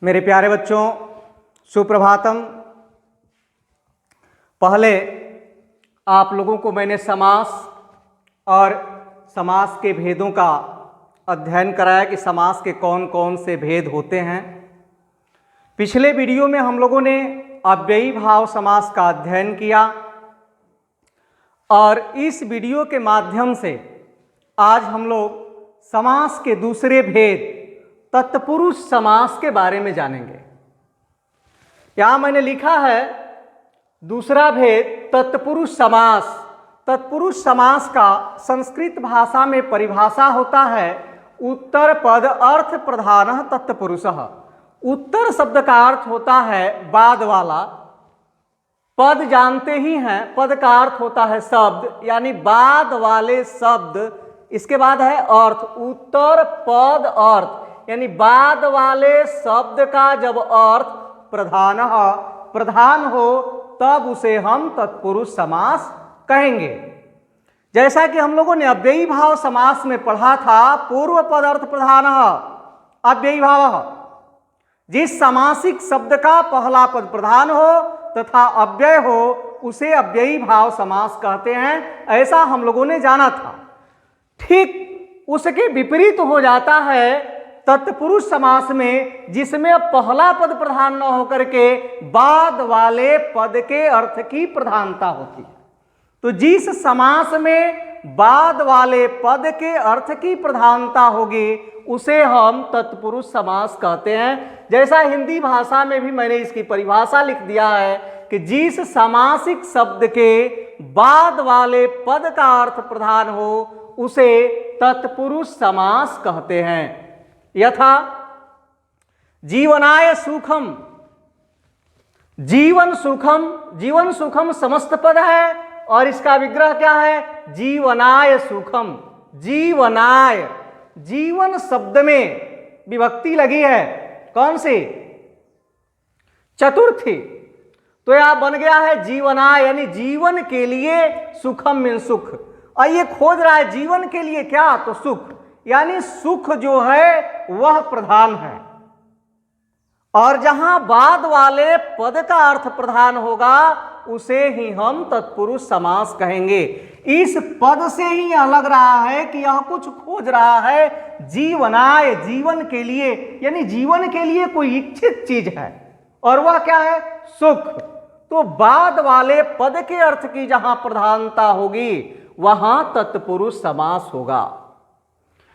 मेरे प्यारे बच्चों, सुप्रभातम। पहले आप लोगों को मैंने समास और समास के भेदों का अध्ययन कराया कि समास के कौन कौन से भेद होते हैं। पिछले वीडियो में हम लोगों ने अव्ययी भाव समास का अध्ययन किया और इस वीडियो के माध्यम से आज हम लोग समास के दूसरे भेद तत्पुरुष समास के बारे में जानेंगे। यहां मैंने लिखा है दूसरा भेद तत्पुरुष समास। तत्पुरुष समास का संस्कृत भाषा में परिभाषा होता है उत्तर पद अर्थ प्रधान तत्पुरुषः। उत्तर शब्द का अर्थ होता है बाद वाला। पद जानते ही हैं, पद का अर्थ होता है शब्द, यानी बाद वाले शब्द। इसके बाद है अर्थ, उत्तर पद अर्थ, यानी बाद वाले शब्द का जब अर्थ प्रधान हो तब उसे हम तत्पुरुष समास कहेंगे। जैसा कि हम लोगों ने अव्ययी भाव समास में पढ़ा था, पूर्व पद अर्थ प्रधान अव्ययी भाव। जिस समासिक शब्द का पहला पद प्रधान हो तथा अव्यय हो उसे अव्ययी भाव समास कहते हैं, ऐसा हम लोगों ने जाना था। ठीक उसके विपरीत हो जाता है तत्पुरुष समास में, जिसमें पहला पद प्रधान न होकर के बाद वाले पद के अर्थ की प्रधानता होती है। तो जिस समास में बाद वाले पद के अर्थ की प्रधानता होगी उसे हम तत्पुरुष समास कहते हैं। जैसा हिंदी भाषा में भी मैंने इसकी परिभाषा लिख दिया है कि जिस समासिक शब्द के बाद वाले पद का अर्थ प्रधान हो उसे तत्पुरुष समास कहते हैं। यथा जीवनाय सुखम, जीवन सुखम। जीवन सुखम समस्त पद है और इसका विग्रह क्या है? जीवनाय सुखम। जीवनाय, जीवन शब्द में विभक्ति लगी है, कौन सी? चतुर्थी। तो यह बन गया है जीवनाय, यानी जीवन के लिए सुखम मीन सुख। और ये खोज रहा है जीवन के लिए क्या? तो सुख, यानी सुख जो है वह प्रधान है। और जहां बाद वाले पद का अर्थ प्रधान होगा उसे ही हम तत्पुरुष समास कहेंगे। इस पद से ही यह लग रहा है कि यह कुछ खोज रहा है जीवनाय, जीवन के लिए, यानी जीवन के लिए कोई इच्छित चीज है और वह क्या है? सुख। तो बाद वाले पद के अर्थ की जहां प्रधानता होगी वहां तत्पुरुष समास होगा।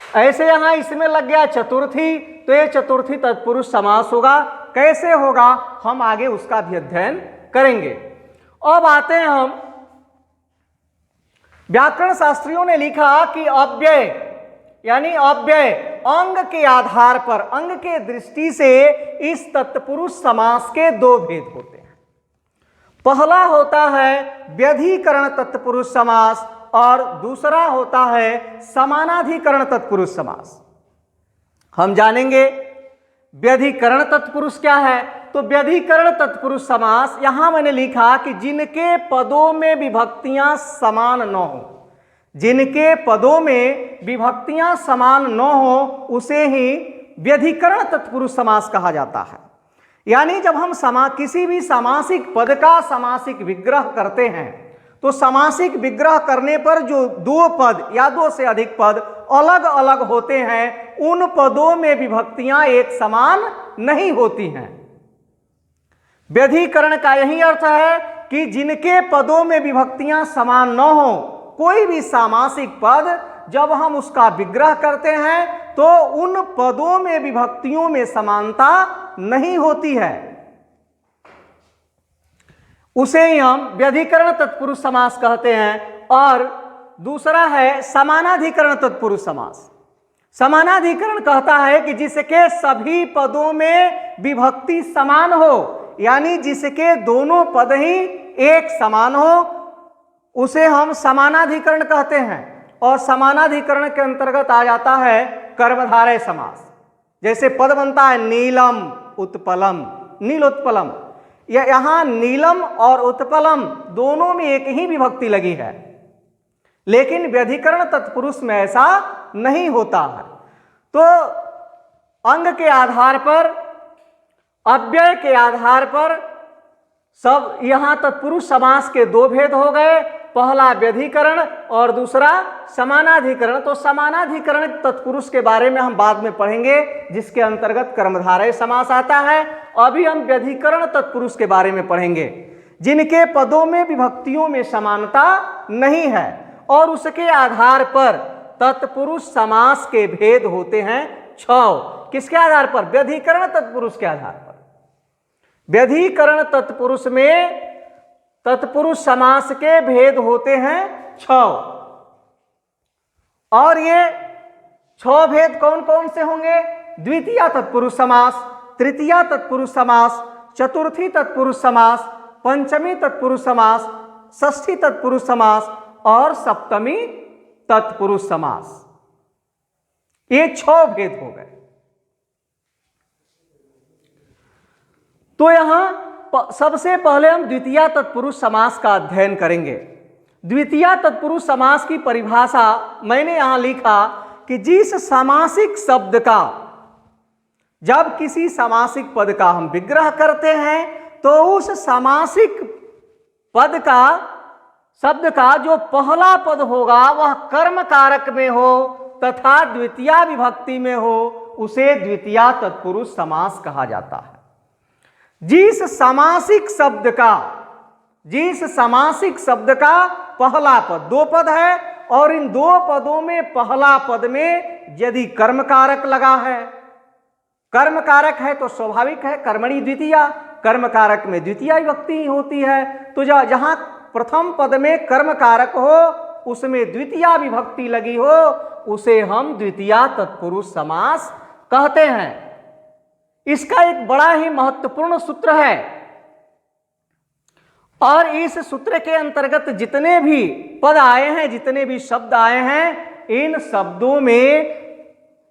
ऐसे यहां इसमें लग गया चतुर्थी, तो ये चतुर्थी तत्पुरुष समास होगा। कैसे होगा हम आगे उसका भी अध्ययन करेंगे। अब आते हैं हम, व्याकरण शास्त्रियों ने लिखा कि अव्यय, यानी अव्यय अंग के आधार पर, अंग के दृष्टि से इस तत्पुरुष समास के दो भेद होते हैं। पहला होता है व्यधिकरण तत्पुरुष समास और दूसरा होता है समानाधिकरण तत्पुरुष समास। हम जानेंगे व्यधिकरण तत्पुरुष क्या है। तो व्यधिकरण तत्पुरुष समास, यहां मैंने लिखा कि जिनके पदों में विभक्तियां समान न हो, जिनके पदों में विभक्तियां समान न हो उसे ही व्यधिकरण तत्पुरुष समास कहा जाता है। यानी जब हम किसी भी समासिक पद का समासिक विग्रह करते हैं तो समासिक विग्रह करने पर जो दो पद या दो से अधिक पद अलग अलग होते हैं उन पदों में विभक्तियां एक समान नहीं होती हैं। व्यधिकरण का यही अर्थ है कि जिनके पदों में विभक्तियां समान न हो, कोई भी सामासिक पद जब हम उसका विग्रह करते हैं तो उन पदों में विभक्तियों में समानता नहीं होती है, उसे ही हम व्यधिकरण तत्पुरुष समास कहते हैं। और दूसरा है समानाधिकरण तत्पुरुष समास। समानाधिकरण कहता है कि जिसके सभी पदों में विभक्ति समान हो, यानी जिसके दोनों पद ही एक समान हो उसे हम समानाधिकरण कहते हैं। और समानाधिकरण के अंतर्गत आ जाता है कर्मधारय समास। जैसे पद बनता है नीलम उत्पलम, नील उत्पलम, यहां नीलम और उत्पलम दोनों में एक ही विभक्ति लगी है, लेकिन व्यधिकरण तत्पुरुष में ऐसा नहीं होता है। तो अंग के आधार पर अव्यय के आधार पर सब यहां तत्पुरुष समास के दो भेद हो गए, पहला व्यधिकरण और दूसरा समानाधिकरण। तो समानाधिकरण तत्पुरुष के बारे में हम बाद में पढ़ेंगे, जिसके अंतर्गत कर्मधारय समास आता है। अभी हम व्यधिकरण तत्पुरुष के बारे में पढ़ेंगे, जिनके पदों में विभक्तियों में समानता नहीं है और उसके आधार पर तत्पुरुष समास के भेद होते हैं 6। किसके आधार पर? व्यधिकरण तत्पुरुष के आधार पर। व्यधिकरण तत्पुरुष में तत्पुरुष समास के भेद होते हैं 6। और ये 6 भेद कौन कौन से होंगे? द्वितीय तत्पुरुष समास, तृतीय तत्पुरुष समास, चतुर्थी तत्पुरुष समास, पंचमी तत्पुरुष समास, षष्ठी तत्पुरुष समास और सप्तमी तत्पुरुष समास। ये 6 भेद हो गए। तो यहां सबसे पहले हम द्वितीय तत्पुरुष समास का अध्ययन करेंगे। द्वितीय तत्पुरुष समास की परिभाषा मैंने यहां लिखा कि जिस सामासिक शब्द का, जब किसी सामासिक पद का हम विग्रह करते हैं तो उस सामासिक पद का, शब्द का जो पहला पद होगा वह कर्म कारक में हो तथा द्वितीय विभक्ति में हो, उसे द्वितीय तत्पुरुष समास कहा जाता है। जिस सामासिक शब्द का पहला पद, 2 पद है और इन 2 पदों में पहला पद में यदि कर्म कारक लगा है, कर्म कारक है तो स्वाभाविक है कर्मणि द्वितीय, कर्म कारक में द्वितीय विभक्ति ही होती है। तो जहां प्रथम पद में कर्म कारक हो उसमें द्वितीय विभक्ति लगी हो, उसे हम द्वितीय तत्पुरुष समास कहते हैं। इसका एक बड़ा ही महत्वपूर्ण सूत्र है और इस सूत्र के अंतर्गत जितने भी पद आए हैं, जितने भी शब्द आए हैं, इन शब्दों में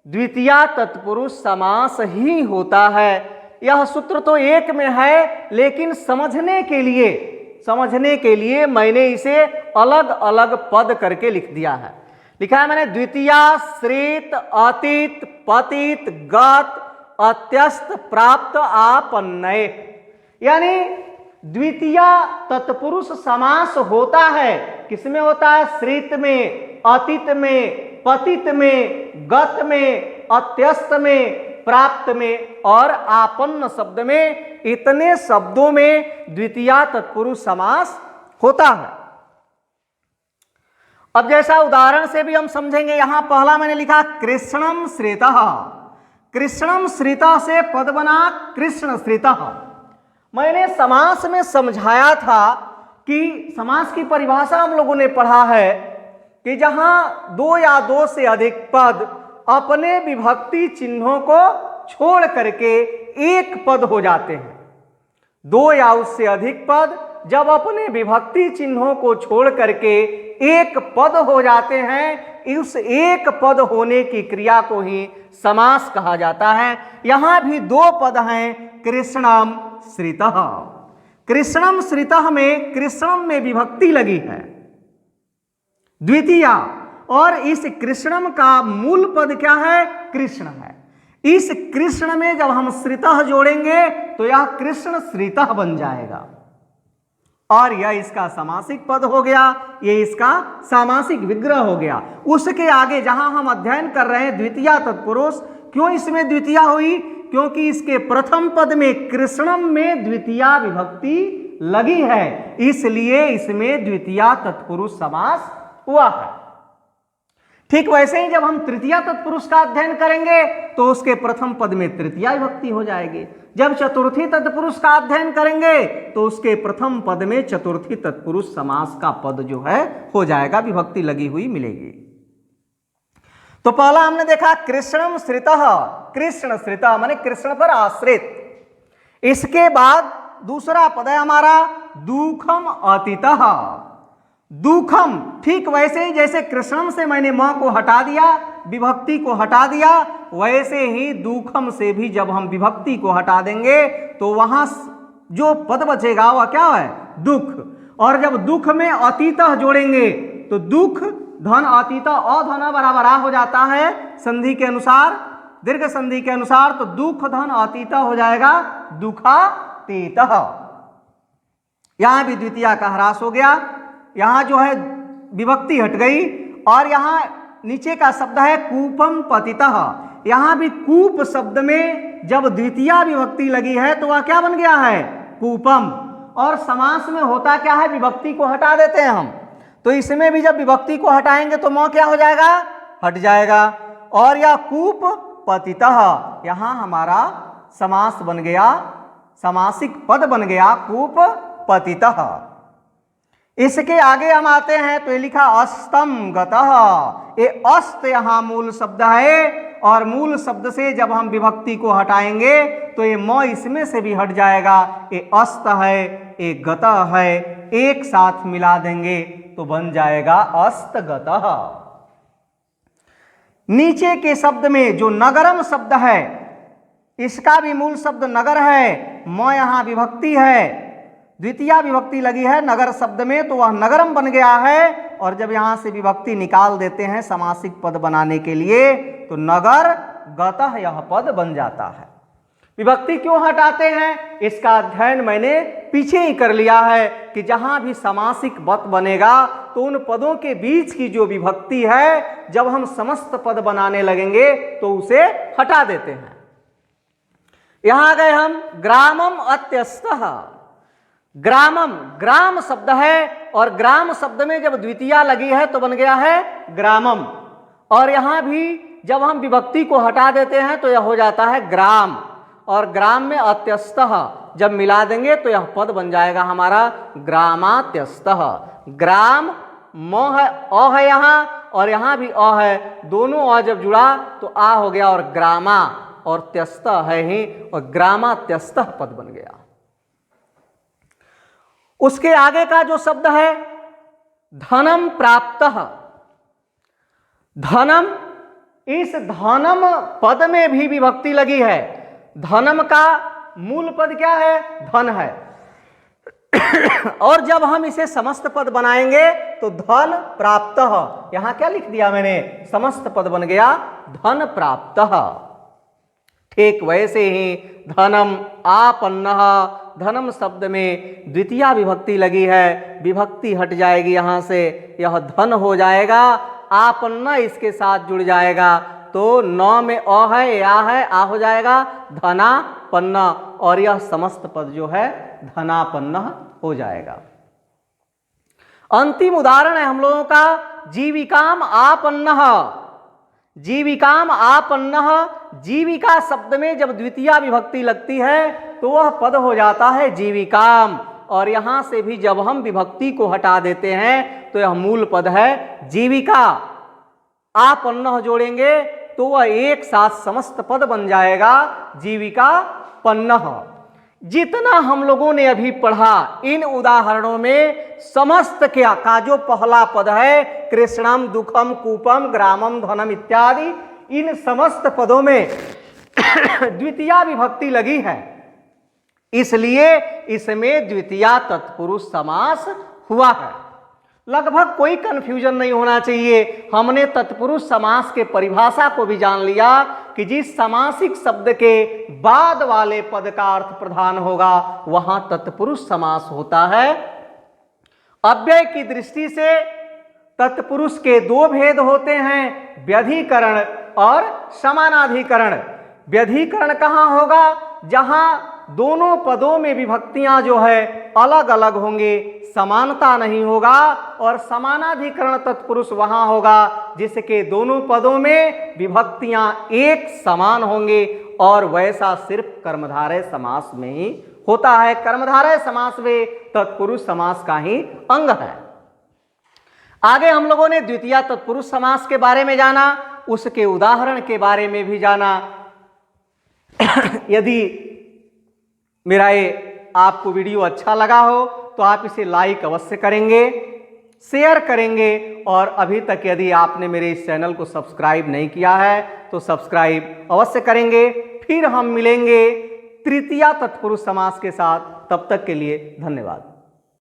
द्वितीय तत्पुरुष समास ही होता है। यह सूत्र तो एक में है, लेकिन समझने के लिए मैंने इसे अलग अलग पद करके लिख दिया है। लिखा है मैंने द्वितीय, श्रित, अतीत, पतित, गत, अत्यस्त, प्राप्त, आपन्नय। यानी द्वितीय तत्पुरुष समास होता है, किसमें होता है? श्रित में, अतीत में, पतित में, गत में, अत्यस्त में, प्राप्त में और आपन्न शब्द में। इतने शब्दों में द्वितीय तत्पुरुष समास होता है। अब जैसा उदाहरण से भी हम समझेंगे, यहां पहला मैंने लिखा कृष्णम श्रितः। कृष्णम श्रितः से पद बना कृष्ण श्रितः। मैंने समास में समझाया था कि समास की परिभाषा हम लोगों ने पढ़ा है कि जहां 2 या 2 से अधिक पद अपने विभक्ति चिन्हों को छोड़ करके एक पद हो जाते हैं। 2 या उससे अधिक पद जब अपने विभक्ति चिन्हों को छोड़ करके एक पद हो जाते हैं, उस एक पद होने की क्रिया को ही समास कहा जाता है। यहां भी 2 पद हैं, कृष्णम श्रितः। कृष्णम श्रितः में कृष्णम में विभक्ति लगी है द्वितीय, और इस कृष्णम का मूल पद क्या है? कृष्ण है। इस कृष्ण में जब हम श्रितः जोड़ेंगे तो यह कृष्ण श्रितः बन जाएगा और यह इसका सामासिक पद हो गया, यह इसका सामासिक विग्रह हो गया। उसके आगे जहां हम अध्ययन कर रहे हैं द्वितीय तत्पुरुष, क्यों इसमें द्वितीय हुई? क्योंकि इसके प्रथम पद में कृष्णम में द्वितीय विभक्ति लगी है, इसलिए इसमें द्वितीय तत्पुरुष समास हुआ है। ठीक वैसे ही जब हम तृतीय तत्पुरुष का अध्ययन करेंगे तो उसके प्रथम पद में तृतीय विभक्ति हो जाएगी। जब चतुर्थी तत्पुरुष का अध्ययन करेंगे तो उसके प्रथम पद में चतुर्थी तत्पुरुष समास का पद जो है हो जाएगा, विभक्ति लगी हुई मिलेगी। तो पहला हमने देखा कृष्णम श्रितः, कृष्ण श्रितः माने कृष्ण पर आश्रित। इसके बाद दूसरा पद है हमारा दुखम अतितः। दुखम, ठीक वैसे ही जैसे कृष्णम से मैंने म को हटा दिया, विभक्ति को हटा दिया, वैसे ही दुखम से भी जब हम विभक्ति को हटा देंगे तो वहां जो पद बचेगा वह क्या है? दुख। और जब दुख में अतीतः जोड़ेंगे तो दुख धन अतीतः अधन बराबर आ हो जाता है संधि के अनुसार, दीर्घ संधि के अनुसार, तो दुख धन अतीत हो जाएगा दुखातीत। यहां भी द्वितीया का ह्रास हो गया, यहां जो है विभक्ति हट गई। और यहां नीचे का शब्द है कूपम पतितः, यहां भी कूप शब्द में जब द्वितीया विभक्ति लगी है तो वह क्या बन गया है, कूपम। और समास में होता क्या है, विभक्ति को हटा देते हैं हम, तो इसमें भी जब विभक्ति को हटाएंगे तो म क्या हो जाएगा, हट जाएगा। और यह कूप पतितः, यहां हमारा समास बन गया, समासिक पद बन गया कूप पतितः। इसके आगे हम आते हैं तो ये लिखा अस्तम गतः, ये अस्त यहां मूल शब्द है, और मूल शब्द से जब हम विभक्ति को हटाएंगे तो ये म इसमें से भी हट जाएगा, ये अस्त है, ये गतः है, एक साथ मिला देंगे तो बन जाएगा अस्तगतः। नीचे के शब्द में जो नगरम शब्द है, इसका भी मूल शब्द नगर है, म यहां विभक्ति है, द्वितीया विभक्ति लगी है नगर शब्द में, तो वह नगरम बन गया है। और जब यहां से विभक्ति निकाल देते हैं समासिक पद बनाने के लिए तो नगर गतः यह पद बन जाता है। विभक्ति क्यों हटाते हैं, इसका अध्ययन मैंने पीछे ही कर लिया है कि जहां भी समासिक पद बनेगा तो उन पदों के बीच की जो विभक्ति है, जब हम समस्त पद बनाने लगेंगे तो उसे हटा देते हैं। यहां गए हम ग्रामम अत्यस्तः, ग्रामम ग्राम शब्द है, और ग्राम शब्द में जब द्वितीया लगी है तो बन गया है ग्रामम। और यहां भी जब हम विभक्ति को हटा देते हैं तो यह हो जाता है ग्राम, और ग्राम में अत्यस्तः जब मिला देंगे तो यह पद बन जाएगा हमारा ग्रामात्यस्तः। ग्राम म है, अ है यहां, और यहां भी अ है, दोनों अ जब जुड़ा तो आ हो गया, और ग्रामा और त्यस्त है ही, और ग्रामात्यस्त पद बन गया। उसके आगे का जो शब्द है धनम प्राप्तः, धनम, इस धनम पद में भी विभक्ति लगी है। धनम का मूल पद क्या है, धन है, और जब हम इसे समस्त पद बनाएंगे तो धन प्राप्तः, यहां क्या लिख दिया मैंने, समस्त पद बन गया धन प्राप्तः। ठीक वैसे ही धनम आपन्नः, धनम शब्द में द्वितीया विभक्ति लगी है, विभक्ति हट जाएगी यहां से, यह धन हो जाएगा, आपन्न इसके साथ जुड़ जाएगा, तो न में अ है, या है, आ हो जाएगा धनापन्न, और यह समस्त पद जो है धनापन्न हो जाएगा। अंतिम उदाहरण है हम लोगों का जीविकाम आपन्नः, जीविकाम आपन्नः, जीविका शब्द में जब द्वितीया विभक्ति लगती है तो वह पद हो जाता है जीविकाम, और यहां से भी जब हम विभक्ति को हटा देते हैं तो यह मूल पद है जीविका। आपन्नः जोड़ेंगे तो वह एक साथ समस्त पद बन जाएगा जीविका पन्नः। जितना हम लोगों ने अभी पढ़ा इन उदाहरणों में समस्त क्या का जो पहला पद है कृष्णम दुखम कूपम ग्रामम धनम इत्यादि, इन समस्त पदों में द्वितीया विभक्ति लगी है, इसलिए इसमें द्वितीया तत्पुरुष समास हुआ है। लगभग कोई कंफ्यूजन नहीं होना चाहिए। हमने तत्पुरुष समास के परिभाषा को भी जान लिया कि जिस समासिक शब्द के बाद वाले पद का अर्थ प्रधान होगा वहां तत्पुरुष समास होता है। अव्यय की दृष्टि से तत्पुरुष के दो भेद होते हैं, व्यधिकरण और समानाधिकरण। व्यधिकरण कहाँ होगा, जहां दोनों पदों में विभक्तियां जो है अलग अलग होंगे, समानता नहीं होगा। और समानाधिकरण तत्पुरुष वहां होगा जिसके दोनों पदों में विभक्तियां एक समान होंगे, और वैसा सिर्फ कर्मधारय समास में ही होता है। कर्मधारय समास में तत्पुरुष समास का ही अंग है। आगे हम लोगों ने द्वितीया तत्पुरुष समास के बारे में जाना, उसके उदाहरण के बारे में भी जाना। यदि मेरा ये आपको वीडियो अच्छा लगा हो तो आप इसे लाइक अवश्य करेंगे, शेयर करेंगे, और अभी तक यदि आपने मेरे इस चैनल को सब्सक्राइब नहीं किया है तो सब्सक्राइब अवश्य करेंगे। फिर हम मिलेंगे तृतीया तत्पुरुष समास के साथ, तब तक के लिए धन्यवाद।